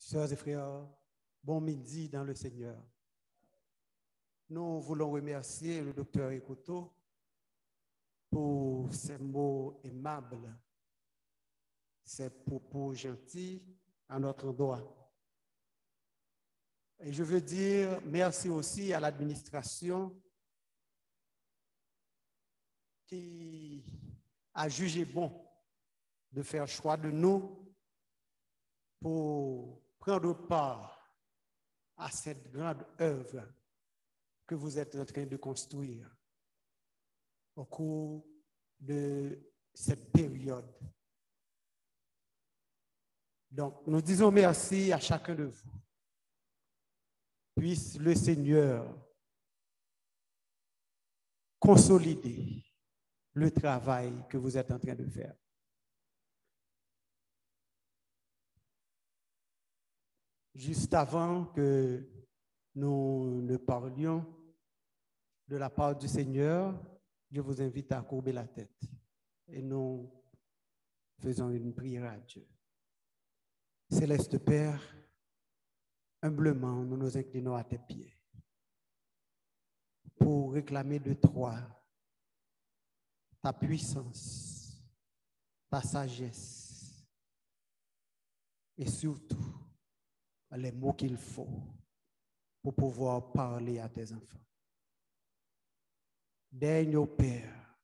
Sœurs et frères, bon midi dans le Seigneur. Nous voulons remercier le docteur Ekoto pour ses mots aimables, ses propos gentils à notre endroit. Et je veux dire merci aussi à l'administration qui a jugé bon de faire choix de nous pour prendre part à cette grande œuvre que vous êtes en train de construire au cours de cette période. Donc, nous disons merci à chacun de vous. Puisse le Seigneur consolider le travail que vous êtes en train de faire. Juste avant que nous ne parlions de la part du Seigneur, je vous invite à courber la tête et nous faisons une prière à Dieu. Céleste Père, humblement, nous nous inclinons à tes pieds pour réclamer de toi ta puissance, ta sagesse et surtout les mots qu'il faut pour pouvoir parler à tes enfants. Daigne, ô Père,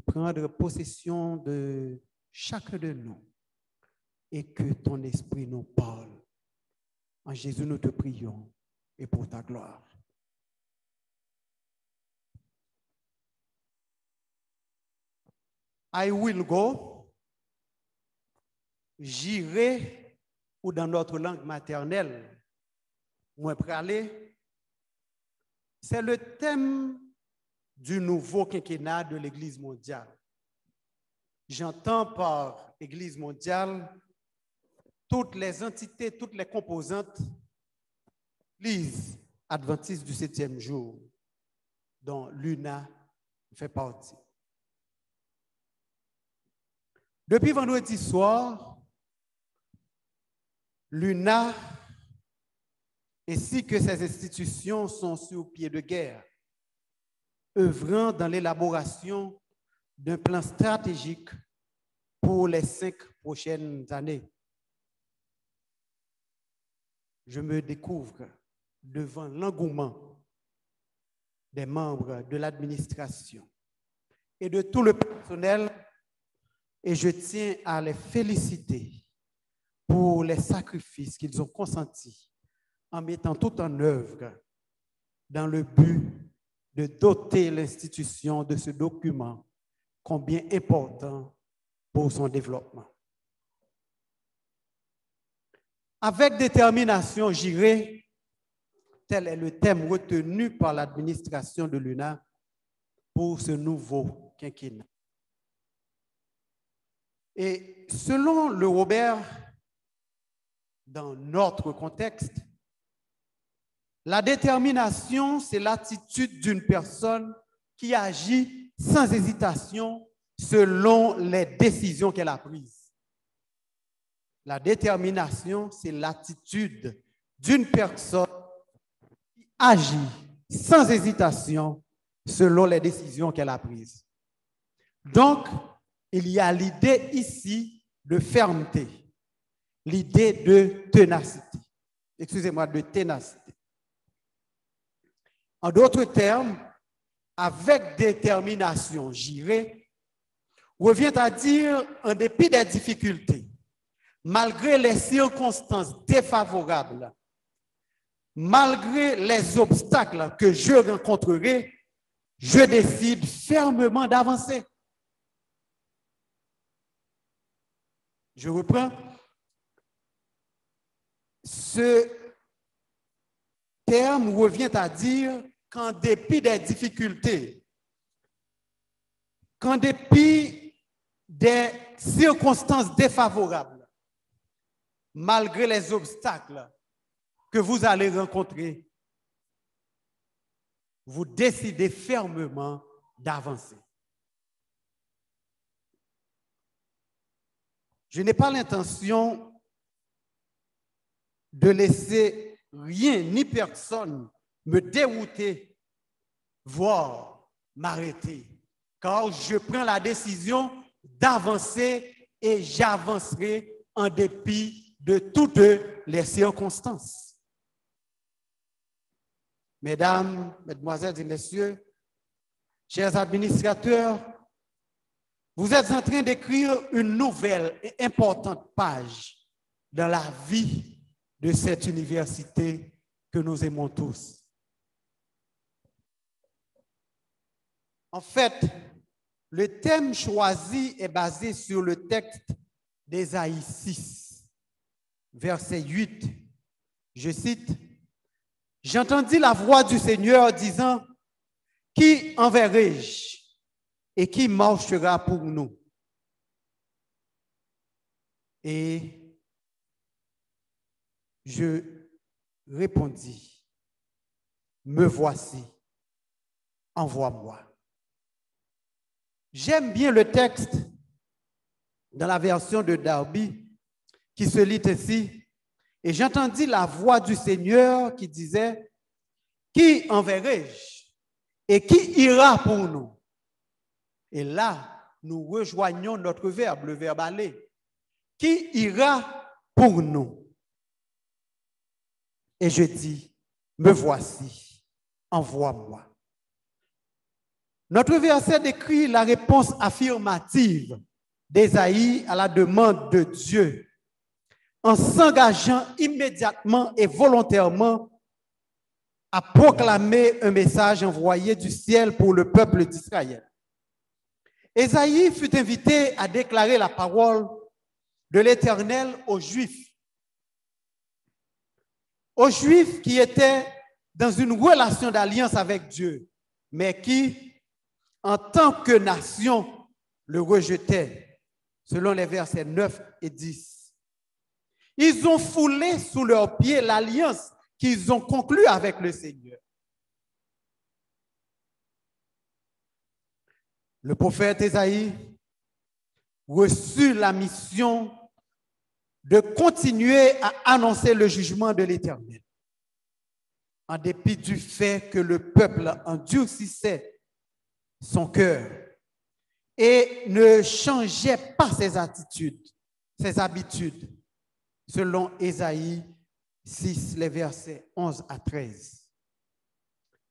prendre possession de chacun de nous et que ton esprit nous parle. En Jésus, nous te prions et pour ta gloire. I will go. J'irai, ou dans notre langue maternelle, moi praler. C'est le thème du nouveau quinquennat de l'Église mondiale. J'entends par Église mondiale toutes les entités, toutes les composantes, l'Église adventiste du 7e jour, dont l'UNA fait partie. Depuis vendredi soir, l'UNA ainsi que ses institutions sont sur pied de guerre, œuvrant dans l'élaboration d'un plan stratégique pour les 5 prochaines années. Je me découvre devant l'engouement des membres de l'administration et de tout le personnel et je tiens à les féliciter pour les sacrifices qu'ils ont consentis en mettant tout en œuvre dans le but de doter l'institution de ce document combien important pour son développement. Avec détermination, j'irai, tel est le thème retenu par l'administration de l'UNA pour ce nouveau quinquennat. Et selon le Robert, dans notre contexte, la détermination, c'est l'attitude d'une personne qui agit sans hésitation selon les décisions qu'elle a prises. La détermination, c'est l'attitude d'une personne qui agit sans hésitation selon les décisions qu'elle a prises. Donc, il y a l'idée ici de fermeté, l'idée de ténacité. Excusez-moi, de ténacité. En d'autres termes, avec détermination, j'irai, revient à dire, en dépit des difficultés, malgré les circonstances défavorables, malgré les obstacles que je rencontrerai, je décide fermement d'avancer. Je reprends. Ce terme revient à dire qu'en dépit des difficultés, qu'en dépit des circonstances défavorables, malgré les obstacles que vous allez rencontrer, vous décidez fermement d'avancer. Je n'ai pas l'intention de laisser rien ni personne me dérouter, voire m'arrêter, car je prends la décision d'avancer et j'avancerai en dépit de toutes les circonstances. Mesdames, Mesdemoiselles et Messieurs, chers administrateurs, vous êtes en train d'écrire une nouvelle et importante page dans la vie de cette université que nous aimons tous. En fait, le thème choisi est basé sur le texte d'Ésaïe 6, verset 8. Je cite, « J'entendis la voix du Seigneur disant, « Qui enverrai-je et qui marchera pour nous? » Et je répondis, « Me voici, envoie-moi. » J'aime bien le texte dans la version de Darby qui se lit ainsi. Et j'entendis la voix du Seigneur qui disait, « Qui enverrai-je et qui ira pour nous? » Et là, nous rejoignons notre verbe, le verbe aller. « Qui ira pour nous? » Et je dis, « Me voici, envoie-moi. » Notre verset décrit la réponse affirmative d'Ésaïe à la demande de Dieu en s'engageant immédiatement et volontairement à proclamer un message envoyé du ciel pour le peuple d'Israël. Ésaïe fut invité à déclarer la parole de l'Éternel aux Juifs. Aux Juifs qui étaient dans une relation d'alliance avec Dieu, mais qui, en tant que nation, le rejetaient, selon les versets 9 et 10. Ils ont foulé sous leurs pieds l'alliance qu'ils ont conclue avec le Seigneur. Le prophète Ésaïe reçut la mission de continuer à annoncer le jugement de l'Éternel, en dépit du fait que le peuple endurcissait son cœur et ne changeait pas ses attitudes, ses habitudes, selon Ésaïe 6, les versets 11 à 13.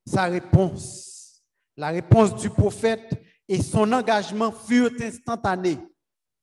Sa réponse, la réponse du prophète et son engagement furent instantanés.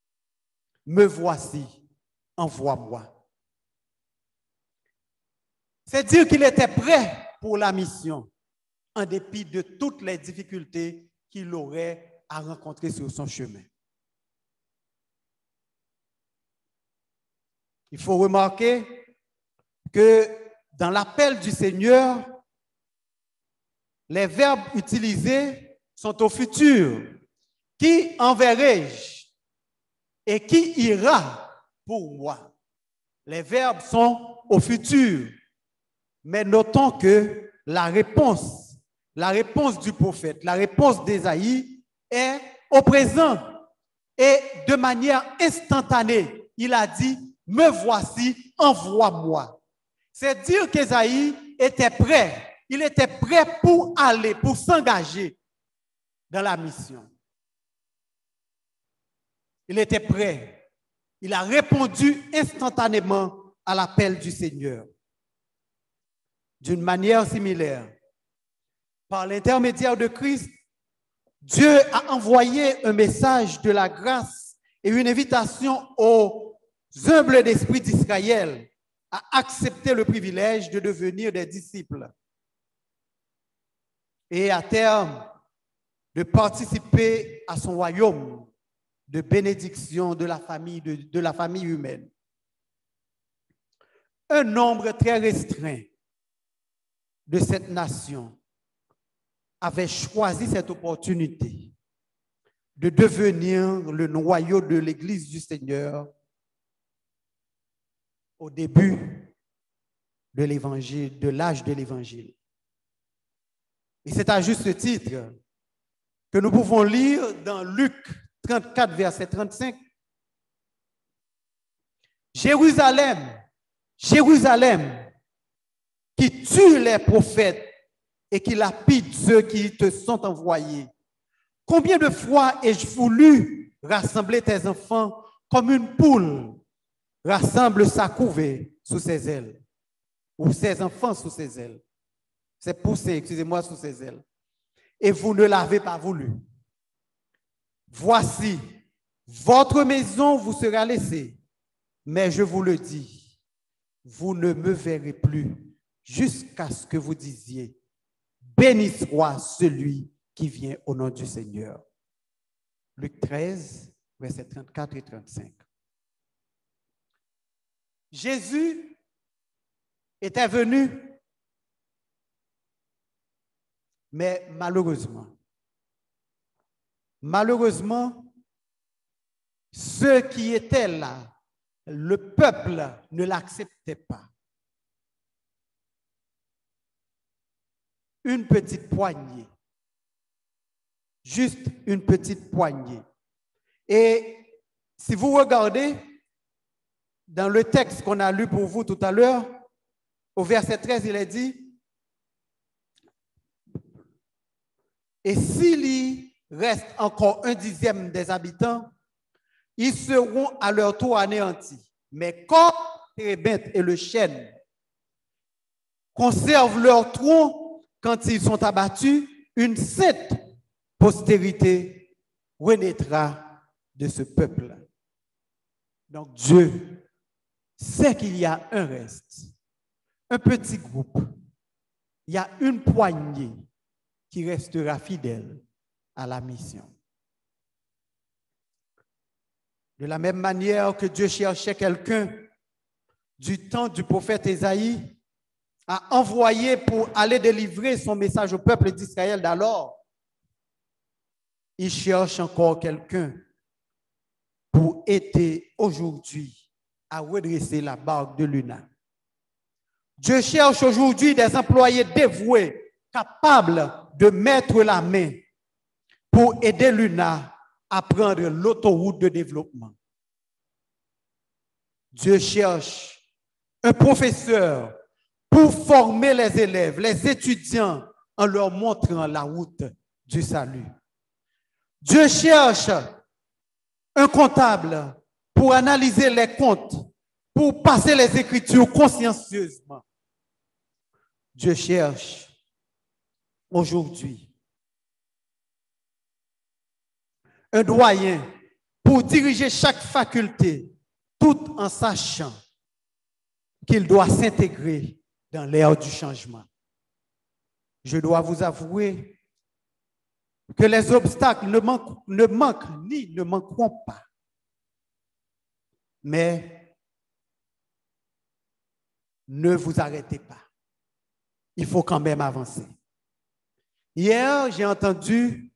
« Me voici, envoie-moi. » C'est dire qu'il était prêt pour la mission, en dépit de toutes les difficultés qu'il aurait à rencontrer sur son chemin. Il faut remarquer que dans l'appel du Seigneur, les verbes utilisés sont au futur. Qui enverrai-je et qui ira pour moi? Les verbes sont au futur. Mais notons que la réponse du prophète, la réponse d'Ésaïe est au présent et de manière instantanée. Il a dit, « Me voici, envoie-moi. » C'est dire qu'Ésaïe était prêt. Il était prêt pour aller, pour s'engager dans la mission. Il était prêt. Il a répondu instantanément à l'appel du Seigneur. D'une manière similaire, par l'intermédiaire de Christ, Dieu a envoyé un message de la grâce et une invitation aux humbles d'esprit d'Israël à accepter le privilège de devenir des disciples et à terme de participer à son royaume de bénédiction de la famille humaine. Un nombre très restreint de cette nation avait choisi cette opportunité de devenir le noyau de l'Église du Seigneur au début de l'Évangile, de l'âge de l'Évangile. Et c'est à juste titre que nous pouvons lire dans Luc 34, verset 35, « Jérusalem, Jérusalem, qui tue les prophètes et qui lapide ceux qui te sont envoyés. Combien de fois ai-je voulu rassembler tes enfants comme une poule rassemble sa couvée sous ses ailes, ou ses enfants sous ses ailes. C'est poussé, excusez-moi, sous ses ailes. Et vous ne l'avez pas voulu. Voici, votre maison vous sera laissée, mais je vous le dis, vous ne me verrez plus jusqu'à ce que vous disiez, béni soit celui qui vient au nom du Seigneur. Luc 13, versets 34 et 35. Jésus était venu, mais malheureusement, ceux qui étaient là, le peuple ne l'acceptait pas. Une petite poignée, juste une petite poignée. Et si vous regardez dans le texte qu'on a lu pour vous tout à l'heure, au verset 13, il est dit, et s'il reste encore 1/10 des habitants, ils seront à leur tour anéantis. Mais comme les térébintes et le chêne conservent leur tronc quand ils sont abattus, une sainte postérité renaîtra de ce peuple. Donc Dieu sait qu'il y a un reste, un petit groupe, il y a une poignée qui restera fidèle à la mission. De la même manière que Dieu cherchait quelqu'un du temps du prophète Ésaïe à envoyer pour aller délivrer son message au peuple d'Israël d'alors, il cherche encore quelqu'un pour aider aujourd'hui à redresser la barque de l'UNA. Dieu cherche aujourd'hui des employés dévoués, capables de mettre la main pour aider l'UNA à prendre l'autoroute de développement. Dieu cherche un professeur pour former les élèves, les étudiants, en leur montrant la route du salut. Dieu cherche un comptable pour analyser les comptes, pour passer les Écritures consciencieusement. Dieu cherche aujourd'hui un doyen pour diriger chaque faculté, tout en sachant qu'il doit s'intégrer dans l'ère du changement. Je dois vous avouer que les obstacles ne manquent ni ne manqueront pas. Mais ne vous arrêtez pas. Il faut quand même avancer. Hier, j'ai entendu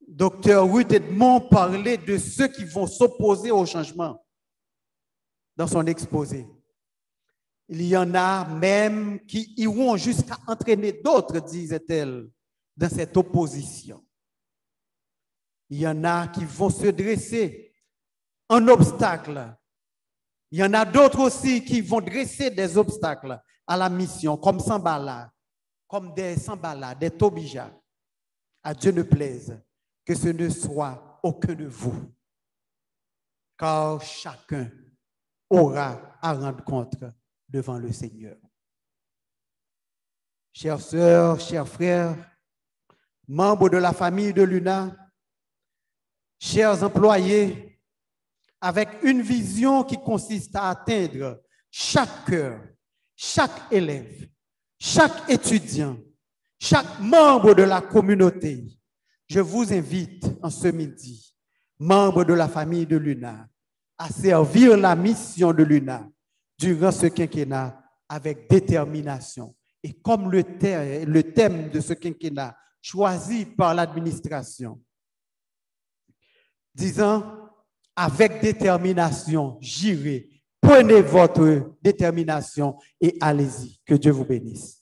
Dr. Ruth Edmond parler de ceux qui vont s'opposer au changement dans son exposé. Il y en a même qui iront jusqu'à entraîner d'autres, disait-elle, dans cette opposition. Il y en a qui vont se dresser en obstacle. Il y en a d'autres aussi qui vont dresser des obstacles à la mission, comme Sambala, comme des Sambala, des Tobija. À Dieu ne plaise que ce ne soit aucun de vous, car chacun aura à rendre compte devant le Seigneur. Chères sœurs, chers frères, membres de la famille de l'UNA, chers employés, avec une vision qui consiste à atteindre chaque cœur, chaque élève, chaque étudiant, chaque membre de la communauté, je vous invite en ce midi, membres de la famille de l'UNA, à servir la mission de l'UNA durant ce quinquennat avec détermination. Et comme le thème de ce quinquennat choisi par l'administration, disant avec détermination, j'irai, prenez votre détermination et allez-y. Que Dieu vous bénisse.